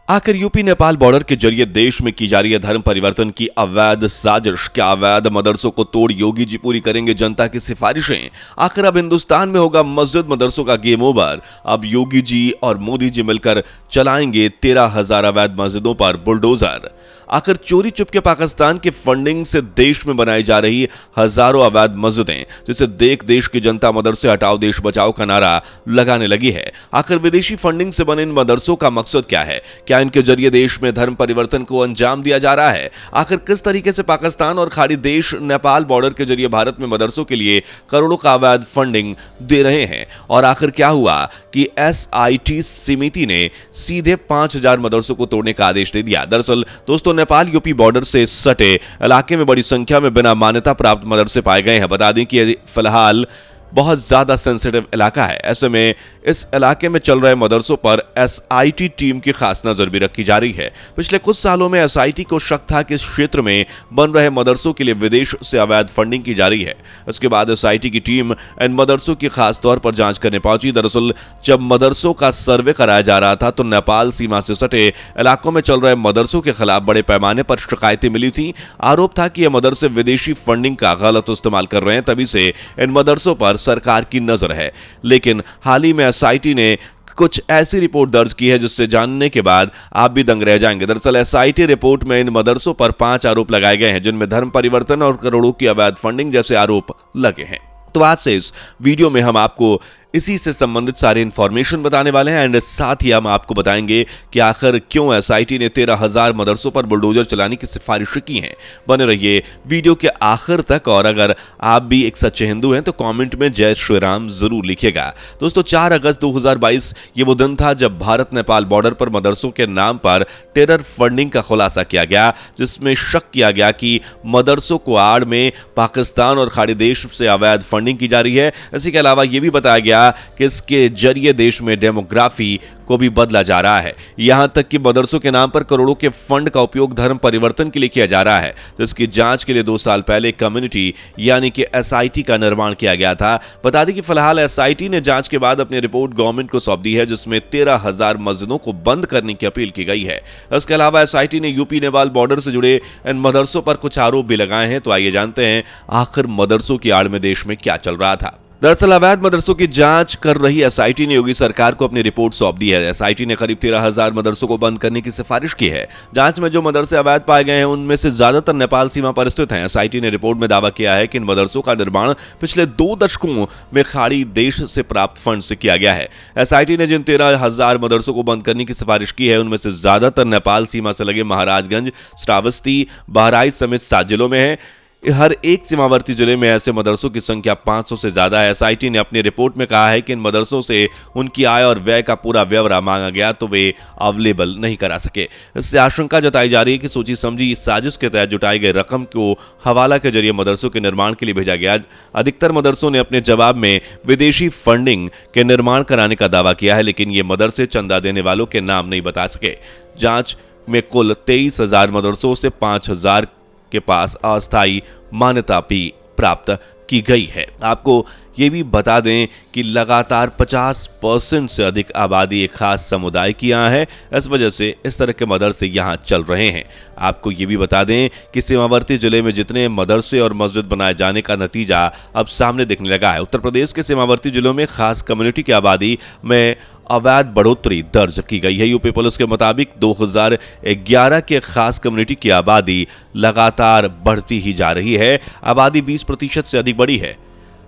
आखिर UP Nepal border के जरिए देश में की जा रही है धर्म परिवर्तन की अवैध साजिश। क्या अवैध मदरसों को तोड़ योगी जी पूरी करेंगे जनता की सिफारिशें? आखिर अब हिंदुस्तान में होगा मस्जिद मदरसों का गेम ओवर। अब योगी जी और मोदी जी मिलकर चलाएंगे 13,000 अवैध मस्जिदों पर बुलडोजर। आखिर चोरी चुपके पाकिस्तान की फंडिंग से देश में बनाई जा रही हजारों अवैध मस्जिदें, जिसे देख देश की जनता मदरसे हटाओ देश बचाओ का नारा लगाने लगी है। आखिर विदेशी फंडिंग से बने इन मदरसों का मकसद क्या है? क्या इनके जरिए देश में धर्म परिवर्तन को अंजाम दिया जा रहा है? आखिर किस तरीके से पाकिस्तान और खाड़ी देश नेपाल बॉर्डर के जरिए भारत में मदरसों के लिए करोड़ों का अवैध फंडिंग दे रहे हैं? और आखिर क्या हुआ कि SIT समिति ने सीधे 5,000 मदरसों को तोड़ने का आदेश दे दिया? दरअसल दोस्तों, नेपाल यूपी बॉर्डर से सटे इलाके में बड़ी संख्या में बिना मान्यता प्राप्त मदरसे पाए गए हैं। बता दें कि फिलहाल बहुत ज्यादा सेंसिटिव इलाका है। ऐसे में इस इलाके में चल रहे मदरसों पर SIT टीम की खास नजर भी रखी जा रही है। पिछले कुछ सालों में SIT को शक था कि इस क्षेत्र में बन रहे मदरसों के लिए विदेश से अवैध फंडिंग की जा रही है। इसके बाद SIT की टीम इन मदरसों की खास तौर पर जांच करने पहुंची। दरअसल जब मदरसों का सर्वे कराया जा रहा था तो नेपाल सीमा से सटे इलाकों में चल रहे मदरसों के खिलाफ बड़े पैमाने पर शिकायतें मिली थी। आरोप था कि ये मदरसे विदेशी फंडिंग का गलत इस्तेमाल कर रहे हैं, तभी से इन मदरसों पर सरकार की नजर है। लेकिन हाल ही में SIT ने कुछ ऐसी रिपोर्ट दर्ज की है जिससे जानने के बाद आप भी दंग रह जाएंगे। दरअसल SIT रिपोर्ट में इन मदरसों पर 5 आरोप लगाए गए हैं, जिनमें धर्म परिवर्तन और करोड़ों की अवैध फंडिंग जैसे आरोप लगे हैं। तो आज से इस वीडियो में हम आपको इसी से संबंधित सारे इंफॉर्मेशन बताने वाले हैं एंड साथ ही हम आपको बताएंगे कि आखिर क्यों SIT ने 13,000 मदरसों पर बुलडोजर चलाने की सिफारिश की है। बने रहिए वीडियो के आखिर तक। और अगर आप भी एक सच्चे हिंदू हैं तो कमेंट में जय श्री राम जरूर लिखिएगा। दोस्तों, 4 अगस्त 2022 ये वो दिन था जब भारत नेपाल बॉर्डर पर मदरसों के नाम पर टेरर फंडिंग का खुलासा किया गया, जिसमें शक किया गया कि मदरसों को आड़ में पाकिस्तान और खाड़ी देश से अवैध फंडिंग की जा रही है। इसी के अलावा यह भी बताया गया कि इसके जरिए देश में डेमोग्राफी को भी बदला जा रहा है। यहां तक कि मदरसों के नाम पर करोड़ों के फंड का उपयोग धर्म परिवर्तन के लिए किया जा रहा है। तो इसकी जांच के लिए 2 साल पहले कम्युनिटी यानी कि SIT का निर्माण किया गया था। बता दें कि फिलहाल SIT ने जांच के बाद अपनी रिपोर्ट गवर्नमेंट को सौंप दी है, जिसमें 13,000 मस्जिदों को बंद करने की अपील की गई है। इसके अलावा SIT ने यूपी नेपाल बॉर्डर से जुड़े इन मदरसों पर कुछ आरोप भी लगाए हैं। तो आइए जानते हैं आखिर मदरसों की आड़ में देश में क्या चल रहा था। दरअसल अवैध मदरसों की जांच कर रही SIT ने योगी सरकार को अपनी रिपोर्ट सौंप दी है। SIT ने करीब 13,000 मदरसों को बंद करने की सिफारिश की है। जांच में जो मदरसे अवैध पाए गए हैं उनमें से ज्यादातर नेपाल सीमा पर स्थित हैं। SIT ने रिपोर्ट में दावा किया है कि इन मदरसों का निर्माण पिछले 2 दशकों में खाड़ी देश से प्राप्त फंड से किया गया है। SIT ने जिन 13,000 मदरसों को बंद करने की सिफारिश की है उनमें से ज्यादातर नेपाल सीमा से लगे महाराजगंज, श्रावस्ती, बहराइच समेत 7 जिलों में है। हर एक सीमावर्ती जिले में ऐसे मदरसों की संख्या 500 से ज्यादा है। SIT ने अपनी रिपोर्ट में कहा है कि इन मदरसों से उनकी आय और व्यय का पूरा ब्यौरा मांगा गया तो वे अवेलेबल नहीं करा सके। इससे आशंका जताई जा रही है कि सोची समझी इस साजिश के तहत जुटाई गई रकम को हवाला के जरिए मदरसों के निर्माण के लिए भेजा गया। अधिकतर मदरसों ने अपने जवाब में विदेशी फंडिंग के निर्माण कराने का दावा किया है, लेकिन ये मदरसे चंदा देने वालों के नाम नहीं बता सके। जांच में कुल 23,000 मदरसों से 5,000 के पास अस्थायी मान्यता भी प्राप्त की गई है। आपको ये भी बता दें कि लगातार 50% से अधिक आबादी एक खास समुदाय की यहाँ है। इस वजह से इस तरह के मदरसे यहाँ चल रहे हैं। आपको ये भी बता दें कि सीमावर्ती जिले में जितने मदरसे और मस्जिद बनाए जाने का नतीजा अब सामने दिखने लगा है। उत्तर प्रदेश के सीमावर्ती जिलों में खास कम्युनिटी की आबादी में अवैध बढ़ोतरी दर्ज की गई है। यूपी पुलिस के मुताबिक 2011 के खास कम्युनिटी की आबादी लगातार बढ़ती ही जा रही है। आबादी 20% से अधिक बढ़ी है।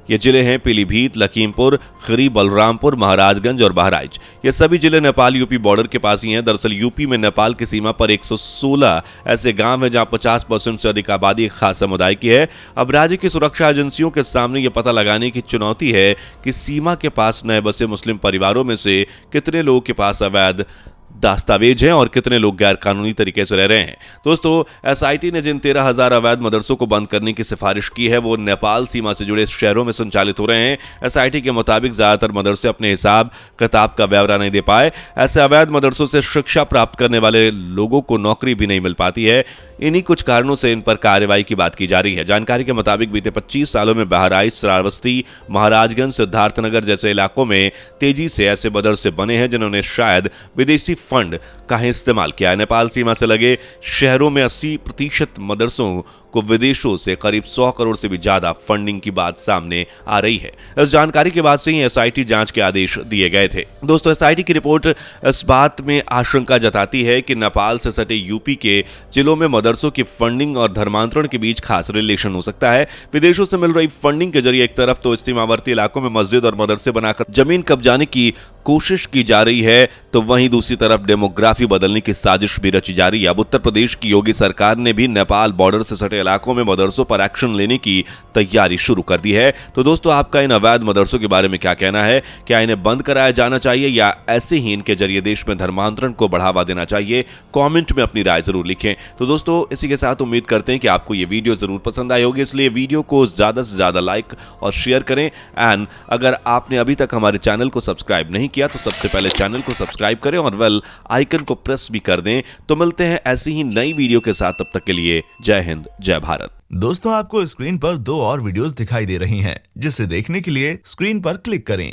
ये जिले हैं पीलीभीत, लखीमपुर खीरी, बलरामपुर, महाराजगंज और बहराइच। ये सभी जिले नेपाल यूपी बॉर्डर के पास ही हैं। दरअसल यूपी में नेपाल की सीमा पर 116 ऐसे गांव हैं जहां 50% से अधिक आबादी एक खास समुदाय की है। अब राज्य की सुरक्षा एजेंसियों के सामने यह पता लगाने की चुनौती है कि सीमा के पास नए बसे मुस्लिम परिवारों में से कितने लोगों के पास अवैध दस्तावेज हैं और कितने लोग गैर कानूनी तरीके से रह रहे हैं। दोस्तों, SIT ने जिन 13,000 अवैध मदरसों को बंद करने की सिफारिश की है वो नेपाल सीमा से जुड़े शहरों में संचालित हो रहे हैं। SIT के मुताबिक ज्यादातर मदरसे अपने हिसाब किताब का ब्यौरा नहीं दे पाए। ऐसे अवैध मदरसों से शिक्षा प्राप्त करने वाले लोगों को नौकरी भी नहीं मिल पाती है। इन्हीं कुछ कारणों से इन पर कार्रवाई की बात की जा रही है। जानकारी के मुताबिक बीते 25 सालों में बहराइच, श्रावस्ती, महाराजगंज, सिद्धार्थनगर जैसे इलाकों में तेजी से ऐसे मदरसे बने हैं जिन्होंने शायद विदेशी फंड का इस्तेमाल किया है। नेपाल सीमा से लगे शहरों में 80% मदरसों को विदेशों से करीब 100 करोड़ से भी ज्यादा फंडिंग की बात सामने आ रही है। इस जानकारी के बाद से ही एसआईटी जांच के आदेश दिए गए थे। दोस्तों, एसआईटी की रिपोर्ट इस बात में आशंका जताती है कि नेपाल से सटे यूपी के जिलों में मदरसों की फंडिंग और धर्मांतरण के बीच खास रिलेशन हो सकता है। विदेशों से मिल रही फंडिंग के जरिए एक तरफ तो सीमावर्ती इलाकों में मस्जिद और मदरसे बनाकर जमीन कब्जाने की कोशिश की जा रही है, तो वहीं दूसरी तरफ डेमोग्राफी बदलने की साजिश भी रची जा रही है। अब उत्तर प्रदेश की योगी सरकार ने भी नेपाल बॉर्डर से सटे इलाकों में मदरसों पर एक्शन लेने की तैयारी शुरू कर दी है। तो दोस्तों, आपका इन अवैध मदरसों के बारे में क्या कहना है? क्या इन्हें बंद कराया जाना चाहिए या ऐसे ही इनके जरिए देश में धर्मांतरण को बढ़ावा देना चाहिए? कमेंट में अपनी राय जरूर लिखें। तो दोस्तों, इसी के साथ उम्मीद करते हैं कि आपको ये वीडियो जरूर पसंद आई होगी, इसलिए वीडियो को ज्यादा से ज्यादा लाइक और शेयर करें। एंड अगर आपने अभी तक हमारे चैनल को सब्सक्राइब नहीं किया तो सबसे पहले चैनल को सब्सक्राइब करें और बेल आइकन को प्रेस भी कर दें। तो मिलते हैं ऐसी ही नई वीडियो के साथ, तब तक के लिए जय हिंद, जय भारत। दोस्तों, आपको स्क्रीन पर 2 और वीडियोस दिखाई दे रही हैं, जिसे देखने के लिए स्क्रीन पर क्लिक करें।